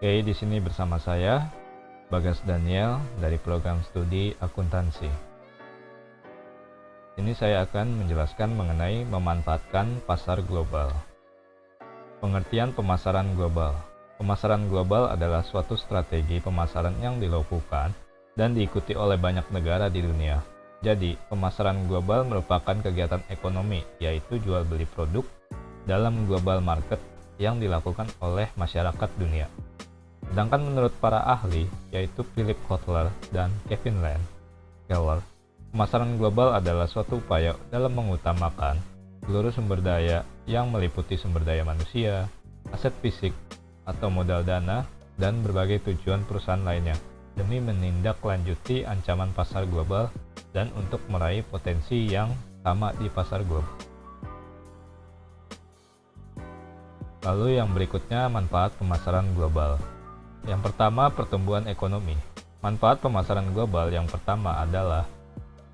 Oke, di sini bersama saya, Bagas Daniel dari program studi akuntansi. Ini saya akan menjelaskan mengenai memanfaatkan pasar global. Pengertian pemasaran global. Pemasaran global adalah suatu strategi pemasaran yang dilakukan dan diikuti oleh banyak negara di dunia. Jadi, pemasaran global merupakan kegiatan ekonomi, yaitu jual beli produk dalam global market yang dilakukan oleh masyarakat dunia. Sedangkan menurut para ahli, yaitu Philip Kotler dan Kevin Keller, pemasaran global adalah suatu upaya dalam mengutamakan seluruh sumber daya yang meliputi sumber daya manusia, aset fisik atau modal dana, dan berbagai tujuan perusahaan lainnya demi menindaklanjuti ancaman pasar global dan untuk meraih potensi yang sama di pasar global. Lalu yang berikutnya, manfaat pemasaran global. Yang pertama, pertumbuhan ekonomi. Manfaat pemasaran global yang pertama adalah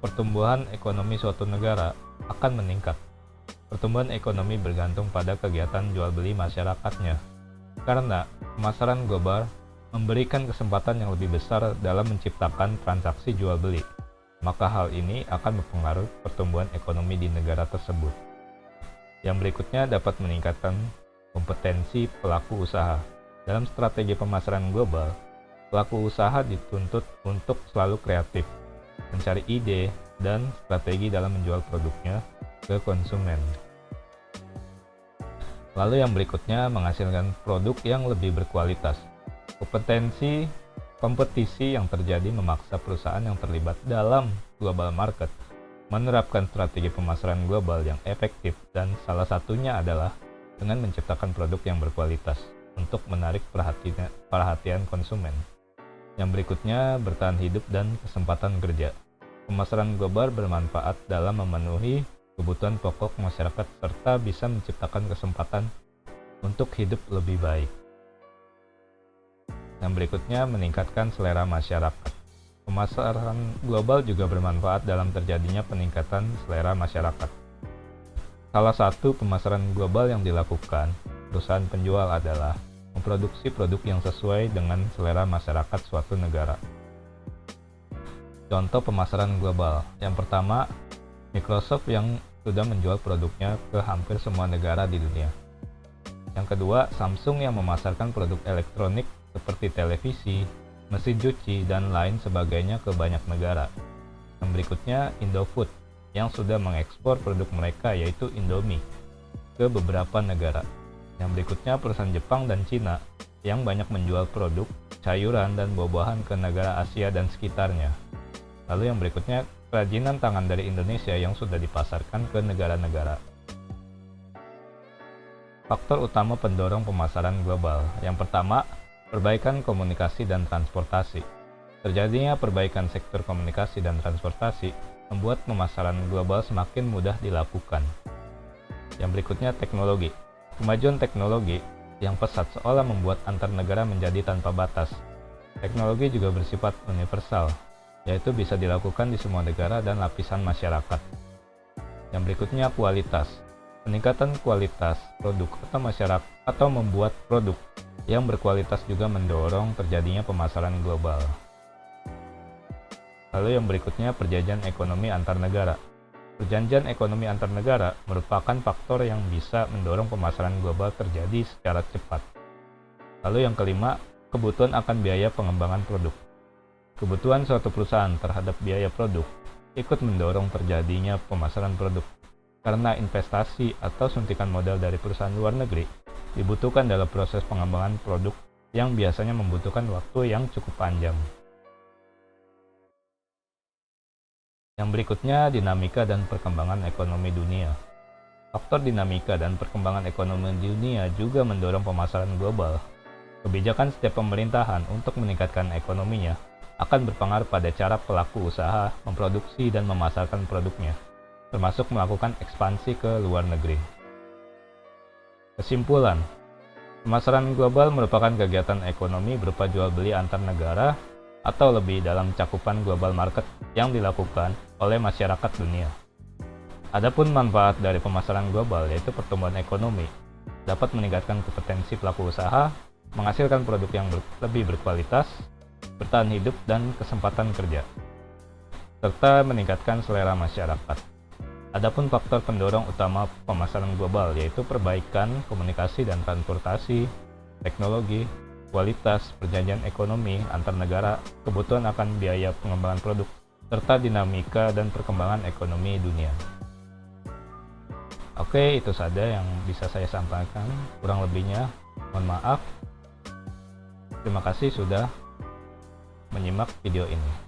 pertumbuhan ekonomi suatu negara akan meningkat. Pertumbuhan ekonomi bergantung pada kegiatan jual beli masyarakatnya. Karena pemasaran global memberikan kesempatan yang lebih besar dalam menciptakan transaksi jual beli, maka hal ini akan mempengaruhi pertumbuhan ekonomi di negara tersebut. Yang berikutnya dapat meningkatkan kompetensi pelaku usaha. Dalam strategi pemasaran global, pelaku usaha dituntut untuk selalu kreatif, mencari ide dan strategi dalam menjual produknya ke konsumen. Lalu yang berikutnya, menghasilkan produk yang lebih berkualitas. Kompetisi yang terjadi memaksa perusahaan yang terlibat dalam global market menerapkan strategi pemasaran global yang efektif, dan salah satunya adalah dengan menciptakan produk yang berkualitas untuk menarik perhatian konsumen. Yang berikutnya, bertahan hidup dan kesempatan kerja. Pemasaran global bermanfaat dalam memenuhi kebutuhan pokok masyarakat serta bisa menciptakan kesempatan untuk hidup lebih baik. Yang berikutnya, meningkatkan selera masyarakat. Pemasaran global juga bermanfaat dalam terjadinya peningkatan selera masyarakat. Salah satu pemasaran global yang dilakukan perusahaan penjual adalah memproduksi produk yang sesuai dengan selera masyarakat suatu negara. Contoh pemasaran global. Yang pertama, Microsoft yang sudah menjual produknya ke hampir semua negara di dunia. Yang kedua, Samsung yang memasarkan produk elektronik seperti televisi, mesin cuci, dan lain sebagainya ke banyak negara. Yang berikutnya, Indofood yang sudah mengekspor produk mereka yaitu Indomie ke beberapa negara. Yang berikutnya, perusahaan Jepang dan Cina yang banyak menjual produk sayuran dan buah-buahan ke negara Asia dan sekitarnya. Lalu yang berikutnya, kerajinan tangan dari Indonesia yang sudah dipasarkan ke negara-negara. Faktor utama pendorong pemasaran global. Yang pertama, perbaikan komunikasi dan transportasi. Terjadinya perbaikan sektor komunikasi dan transportasi membuat pemasaran global semakin mudah dilakukan. Yang berikutnya, teknologi. Kemajuan teknologi yang pesat seolah membuat antar negara menjadi tanpa batas. Teknologi juga bersifat universal, yaitu bisa dilakukan di semua negara dan lapisan masyarakat. Yang berikutnya, kualitas. Peningkatan kualitas produk atau masyarakat atau membuat produk yang berkualitas juga mendorong terjadinya pemasaran global. Lalu yang berikutnya, perjanjian ekonomi antar negara. Perjanjian ekonomi antar negara merupakan faktor yang bisa mendorong pemasaran global terjadi secara cepat. Lalu yang kelima, kebutuhan akan biaya pengembangan produk. Kebutuhan suatu perusahaan terhadap biaya produk ikut mendorong terjadinya pemasaran produk, karena investasi atau suntikan modal dari perusahaan luar negeri dibutuhkan dalam proses pengembangan produk yang biasanya membutuhkan waktu yang cukup panjang. Yang berikutnya, dinamika dan perkembangan ekonomi dunia. Faktor dinamika dan perkembangan ekonomi dunia juga mendorong pemasaran global. Kebijakan setiap pemerintahan untuk meningkatkan ekonominya akan berpengaruh pada cara pelaku usaha memproduksi dan memasarkan produknya, termasuk melakukan ekspansi ke luar negeri. Kesimpulan, pemasaran global merupakan kegiatan ekonomi berupa jual beli antar negara atau lebih dalam cakupan global market yang dilakukan oleh masyarakat dunia. Adapun manfaat dari pemasaran global yaitu pertumbuhan ekonomi, dapat meningkatkan kompetensi pelaku usaha, menghasilkan produk yang lebih berkualitas, bertahan hidup dan kesempatan kerja, serta meningkatkan selera masyarakat. Adapun faktor pendorong utama pemasaran global yaitu perbaikan komunikasi dan transportasi, teknologi, kualitas, perjanjian ekonomi antar negara, kebutuhan akan biaya pengembangan produk, serta dinamika dan perkembangan ekonomi dunia. Oke, itu saja yang bisa saya sampaikan. Kurang lebihnya, mohon maaf. Terima kasih sudah menyimak video ini.